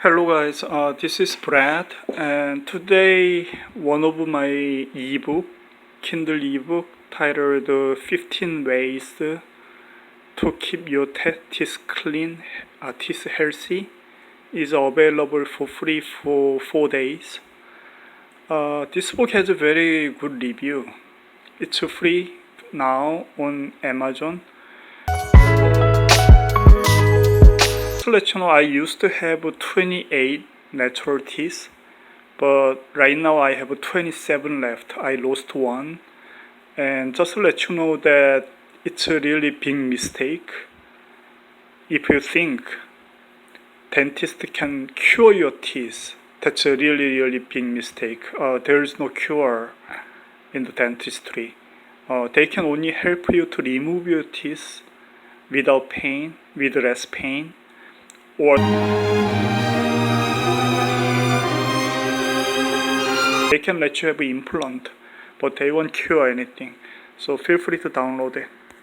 Hello guys, this is Brad, and today one of my ebook, Kindle ebook titled 15 Ways to Keep Your Teeth Clean, Teeth Healthy is available for free for 4 days. This book has a very good review. It's free now on Amazon. To let you know, I used to have 28 natural teeth, but right now I have 27 left. I lost one, and just to let you know that it's a really big mistake. If you think dentist can cure your teeth, that's a really big mistake. There is no cure in the dentistry. They can only help you to remove your teeth without pain, with less pain, or they can let you have an implant, but they won't cure anything. So feel free to download it.